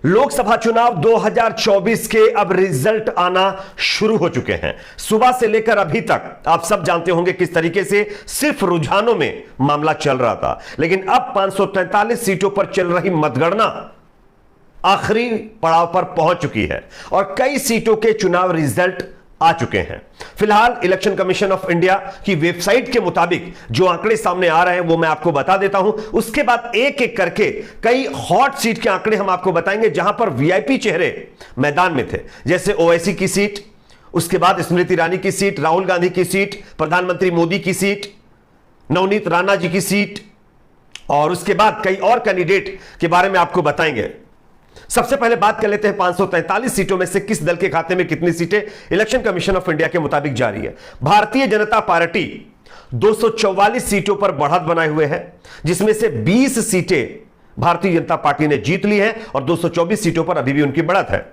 लोकसभा चुनाव 2024 के अब रिजल्ट आना शुरू हो चुके हैं। सुबह से लेकर अभी तक आप सब जानते होंगे किस तरीके से सिर्फ रुझानों में मामला चल रहा था, लेकिन अब 543 सीटों पर चल रही मतगणना आखिरी पड़ाव पर पहुंच चुकी है और कई सीटों के चुनाव रिजल्ट आ चुके हैं। फिलहाल इलेक्शन कमीशन ऑफ इंडिया की वेबसाइट के मुताबिक जो आंकड़े सामने आ रहे हैं वो मैं आपको बता देता हूं। उसके बाद एक एक करके कई हॉट सीट के आंकड़े हम आपको बताएंगे जहां पर वीआईपी चेहरे मैदान में थे, जैसे ओवैसी की सीट, उसके बाद स्मृति ईरानी की सीट, राहुल गांधी की सीट, प्रधानमंत्री मोदी की सीट, नवनीत राणा जी की सीट और उसके बाद कई और कैंडिडेट के बारे में आपको बताएंगे। सबसे पहले बात कर लेते हैं 543 सीटों में से किस दल के खाते में कितनी सीटें इलेक्शन कमीशन ऑफ इंडिया के मुताबिक जारी है। भारतीय जनता पार्टी 244 सीटों पर बढ़त बनाए हुए है, जिसमें से 20 सीटें भारतीय जनता पार्टी ने जीत ली है और 224 सीटों पर अभी भी उनकी बढ़त है।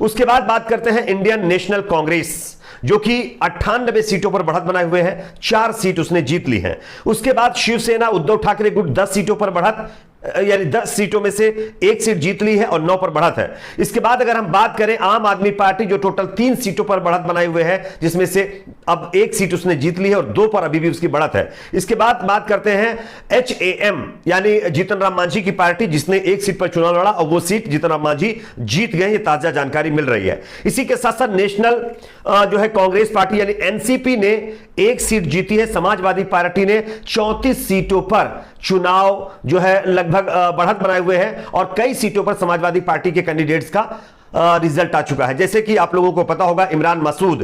उसके बाद बात करते हैं इंडियन नेशनल कांग्रेस, जो कि 98 सीटों पर बढ़त बनाए हुए है, 4 सीट उसने जीत ली है। उसके बाद शिवसेना उद्धव ठाकरे गुट 10 सीटों पर बढ़त, यानी 10 सीटों में से 1 सीट जीत ली है और 9 पर बढ़त है। इसके बाद अगर हम बात करें आम आदमी पार्टी, जो टोटल 3 सीटों पर बढ़त बनाए हुए है, जिसमें से अब 1 सीट उसने जीत ली है और 2 पर अभी भी उसकी बढ़त है। इसके बाद बात करते हैं HAM यानी जीतन राम मांझी की पार्टी, जिसने 1 सीट पर चुनाव लड़ा और वो सीट जीतन राम मांझी जीत गए, ये ताजा जानकारी मिल रही है। इसी के साथ साथ नेशनल जो है कांग्रेस पार्टी यानी NCP ने 1 सीट जीती है। समाजवादी पार्टी ने 34 सीटों पर चुनाव जो है लगभग बढ़त बनाए हुए हैं और कई सीटों पर समाजवादी पार्टी के कैंडिडेट्स का रिजल्ट आ चुका है। जैसे कि आप लोगों को पता होगा इमरान मसूद,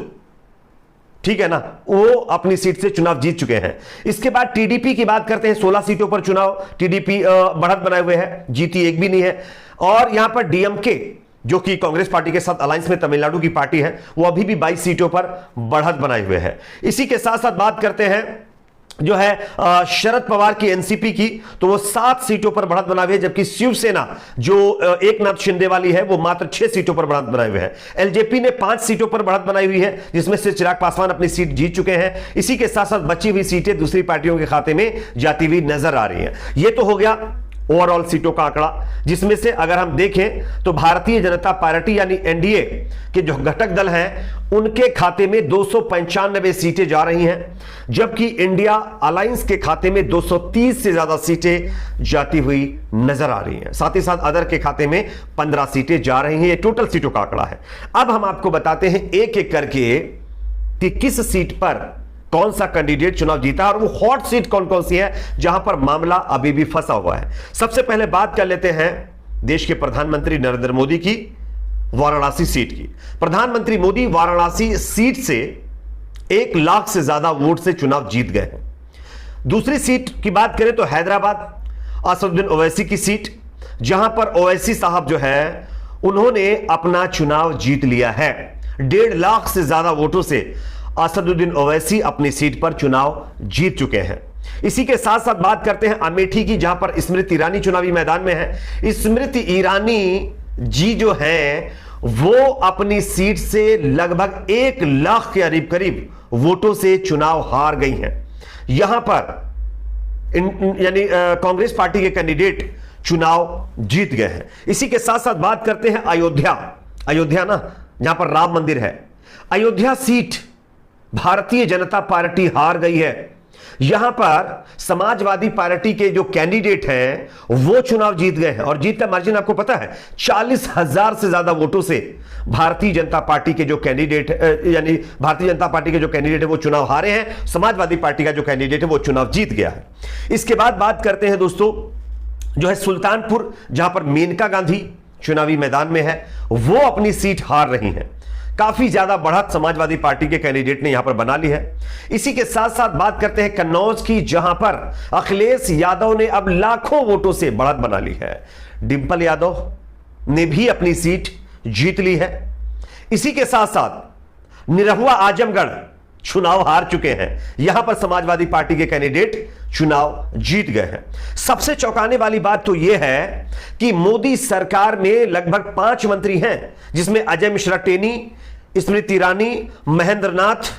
ठीक है ना, वो अपनी सीट से चुनाव जीत चुके हैं। इसके बाद TDP की बात करते हैं, 16 सीटों पर चुनाव TDP बढ़त बनाए हुए है, जीती एक भी नहीं है। और यहां पर DMK, जो कि कांग्रेस पार्टी के साथ अलायंस में तमिलनाडु की पार्टी है, वो अभी भी 22 सीटों पर बढ़त बनाए हुए है। इसी के साथ साथ बात करते हैं जो है शरद पवार की NCP की, तो वो 7 सीटों पर बढ़त बनाए हुए है, जबकि शिवसेना जो एकनाथ शिंदे वाली है वो मात्र 6 सीटों पर बढ़त बनाए हुए है। LJP ने 5 सीटों पर बढ़त बनाई हुई है, जिसमें से चिराग पासवान अपनी सीट जीत चुके हैं। इसी के साथ साथ बची हुई सीटें दूसरी पार्टियों के खाते में जाती हुई नजर आ रही हैं। ये तो हो गया ओवरऑल सीटों का आंकड़ा, जिसमें से अगर हम देखें तो भारतीय जनता पार्टी यानी NDA के जो घटक दल हैं उनके खाते में 295 सीटें जा रही हैं, जबकि इंडिया अलायंस के खाते में 230 से ज्यादा सीटें जाती हुई नजर आ रही हैं। साथ ही साथ अदर के खाते में 15 सीटें जा रही हैं। ये टोटल सीटों का आंकड़ा है। अब हम आपको बताते हैं एक एक करके कि किस सीट पर कौन सा कैंडिडेट चुनाव जीता और वो हॉट सीट कौन कौन सी है जहां पर मामला अभी भी फंसा हुआ है। सबसे पहले बात कर लेते हैं देश के प्रधानमंत्री नरेंद्र मोदी की वाराणसी सीट की। प्रधानमंत्री मोदी वाराणसी सीट से 1 लाख से ज्यादा वोट से चुनाव जीत गए हैं। दूसरी सीट की बात करें तो हैदराबाद असदुद्दीन ओवैसी की सीट, जहां पर ओवैसी साहब जो है उन्होंने अपना चुनाव जीत लिया है। 1.5 लाख से ज्यादा वोटों से असदुद्दीन ओवैसी अपनी सीट पर चुनाव जीत चुके हैं। इसी के साथ साथ बात करते हैं अमेठी की, जहां पर स्मृति ईरानी चुनावी मैदान में है। स्मृति ईरानी जी जो है वो अपनी सीट से लगभग 1 लाख के करीब वोटों से चुनाव हार गई हैं। यहां पर यानी कांग्रेस पार्टी के कैंडिडेट चुनाव जीत गए हैं। इसी के साथ साथ बात करते हैं अयोध्या ना, जहां पर राम मंदिर है। अयोध्या सीट भारतीय जनता पार्टी हार गई है। यहां पर समाजवादी पार्टी के जो कैंडिडेट हैं वो चुनाव जीत गए हैं और जीत का मार्जिन आपको पता है 40,000 से ज्यादा वोटों से भारतीय जनता पार्टी के जो कैंडिडेट यानी भारतीय जनता पार्टी के जो कैंडिडेट है वो चुनाव हारे हैं। समाजवादी पार्टी का जो कैंडिडेट है वो चुनाव जीत गया है। इसके बाद बात करते हैं दोस्तों जो है सुल्तानपुर, जहां पर मेनका गांधी चुनावी मैदान में है, वो अपनी सीट हार रही हैं। काफी ज्यादा बढ़त समाजवादी पार्टी के कैंडिडेट ने यहां पर बना ली है। इसी के साथ साथ बात करते हैं कन्नौज की, जहां पर अखिलेश यादव ने अब लाखों वोटों से बढ़त बना ली है। डिंपल यादव ने भी अपनी सीट जीत ली है। इसी के साथ साथ निरहुआ आजमगढ़ चुनाव हार चुके हैं। यहां पर समाजवादी पार्टी के कैंडिडेट चुनाव जीत गए हैं। सबसे चौंकाने वाली बात तो यह है कि मोदी सरकार में लगभग 5 मंत्री हैं, जिसमें अजय मिश्रा टेनी, स्मृति ईरानी, महेंद्र नाथ,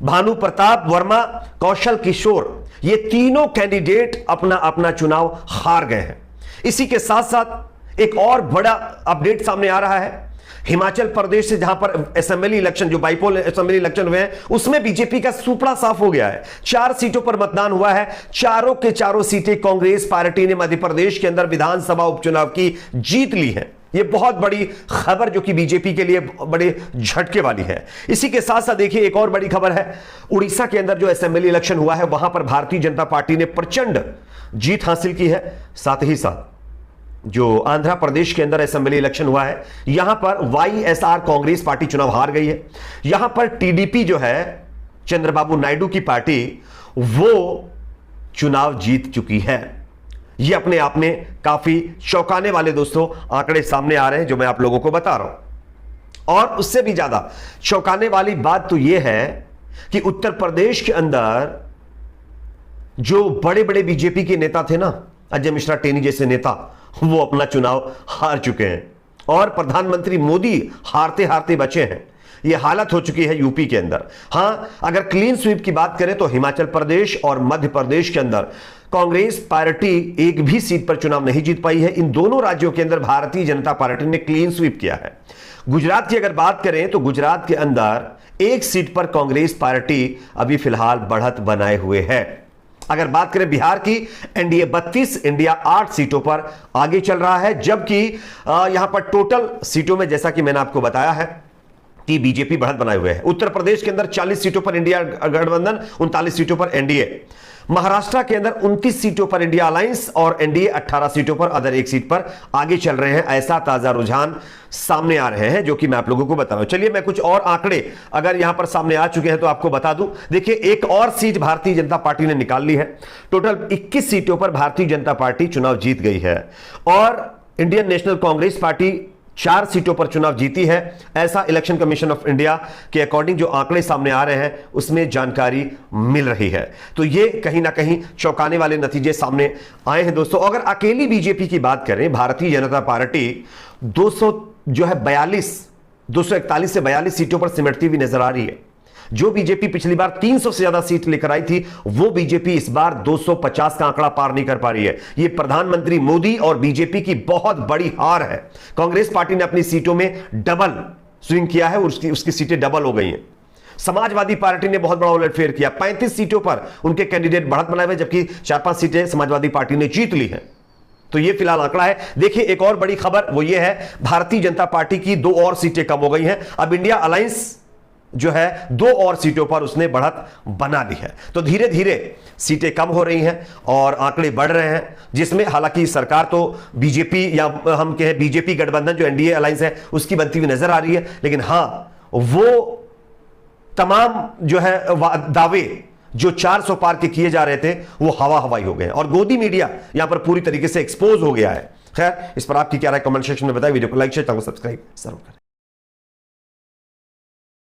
भानु प्रताप वर्मा, कौशल किशोर, ये तीनों कैंडिडेट अपना अपना चुनाव हार गए हैं। इसी के साथ साथ एक और बड़ा अपडेट सामने आ रहा है, हिमाचल प्रदेश से जहां पर असेंबली इलेक्शन, जो बाइपोल असेंबली इलेक्शन हुए हैं, उसमें बीजेपी का सुपड़ा साफ हो गया है। 4 सीटों पर मतदान हुआ है, चारों के चारों सीटें कांग्रेस पार्टी ने मध्य प्रदेश के अंदर विधानसभा उपचुनाव की जीत ली है। यह बहुत बड़ी खबर जो कि बीजेपी के लिए बड़े झटके वाली है। इसी के साथ साथ देखिए एक और बड़ी खबर है, उड़ीसा के अंदर जो असेंबली इलेक्शन हुआ है वहां पर भारतीय जनता पार्टी ने प्रचंड जीत हासिल की है। साथ ही साथ जो आंध्र प्रदेश के अंदर असेंबली इलेक्शन हुआ है, यहां पर वाईएसआर कांग्रेस पार्टी चुनाव हार गई है। यहां पर टीडीपी जो है चंद्रबाबू नायडू की पार्टी, वो चुनाव जीत चुकी है। यह अपने आप में काफी चौंकाने वाले दोस्तों आंकड़े सामने आ रहे हैं जो मैं आप लोगों को बता रहा हूं। और उससे भी ज्यादा चौंकाने वाली बात तो यह है कि उत्तर प्रदेश के अंदर जो बड़े बड़े बीजेपी के नेता थे ना, अजय मिश्रा टेनी जैसे नेता, वो अपना चुनाव हार चुके हैं और प्रधानमंत्री मोदी हारते हारते बचे हैं। यह हालत हो चुकी है यूपी के अंदर। हां, अगर क्लीन स्वीप की बात करें तो हिमाचल प्रदेश और मध्य प्रदेश के अंदर कांग्रेस पार्टी एक भी सीट पर चुनाव नहीं जीत पाई है। इन दोनों राज्यों के अंदर भारतीय जनता पार्टी ने क्लीन स्वीप किया है। गुजरात की अगर बात करें तो गुजरात के अंदर एक सीट पर कांग्रेस पार्टी अभी फिलहाल बढ़त बनाए हुए है। अगर बात करें बिहार की, एनडीए 32, इंडिया 8 सीटों पर आगे चल रहा है, जबकि यहां पर टोटल सीटों में जैसा कि मैंने आपको बताया है कि बीजेपी बढ़त बनाए हुए है। उत्तर प्रदेश के अंदर 40 सीटों पर इंडिया गठबंधन, 39 सीटों पर एनडीए। महाराष्ट्र के अंदर 29 सीटों पर इंडिया अलायंस और एनडीए 18 सीटों पर अदर एक सीट पर आगे चल रहे हैं। ऐसा ताजा रुझान सामने आ रहे हैं जो कि मैं आप लोगों को बता रहा हूं। चलिए मैं कुछ और आंकड़े अगर यहां पर सामने आ चुके हैं तो आपको बता दूं। देखिए एक और सीट भारतीय जनता पार्टी ने निकाल ली है। टोटल 21 सीटों पर भारतीय जनता पार्टी चुनाव जीत गई है और इंडियन नेशनल कांग्रेस पार्टी 4 सीटों पर चुनाव जीती है। ऐसा इलेक्शन कमीशन ऑफ इंडिया के अकॉर्डिंग जो आंकड़े सामने आ रहे हैं उसमें जानकारी मिल रही है। तो ये कहीं ना कहीं चौंकाने वाले नतीजे सामने आए हैं दोस्तों। अगर अकेली बीजेपी की बात करें, भारतीय जनता पार्टी 241 से 42 सीटों पर सिमटती हुई नजर आ रही है। जो बीजेपी पिछली बार 300 से ज्यादा सीट लेकर आई थी, वो बीजेपी इस बार 250 का आंकड़ा पार नहीं कर पा रही है। ये प्रधानमंत्री मोदी और बीजेपी की बहुत बड़ी हार है। कांग्रेस पार्टी ने अपनी सीटों में डबल स्विंग किया है और उसकी सीटें डबल हो गई हैं। समाजवादी पार्टी ने बहुत बड़ा उलटफेर किया, 35 सीटों पर उनके कैंडिडेट बढ़त बनाए हुए, जबकि 4-5 सीटें समाजवादी पार्टी ने जीत ली है। तो ये फिलहाल आंकड़ा है। देखिए एक और बड़ी खबर वो ये है, भारतीय जनता पार्टी की 2 और सीटें कम हो गई हैं। अब इंडिया अलायंस जो है 2 और सीटों पर उसने बढ़त बना ली है। तो धीरे धीरे सीटें कम हो रही हैं और आंकड़े बढ़ रहे हैं, जिसमें हालांकि सरकार तो बीजेपी या हम कहें बीजेपी गठबंधन जो एनडीए अलायंस है उसकी बनती हुई नजर आ रही है। लेकिन हां, वो तमाम जो है दावे जो 400 पार के किए जा रहे थे वो हवाई हो गए और गोदी मीडिया यहां पर पूरी तरीके से एक्सपोज हो गया है। खैर, इस पर आपकी क्या राय कमेंट सेक्शन में बताएं। वीडियो को लाइक शेयर, चैनल को सब्सक्राइब जरूर करें।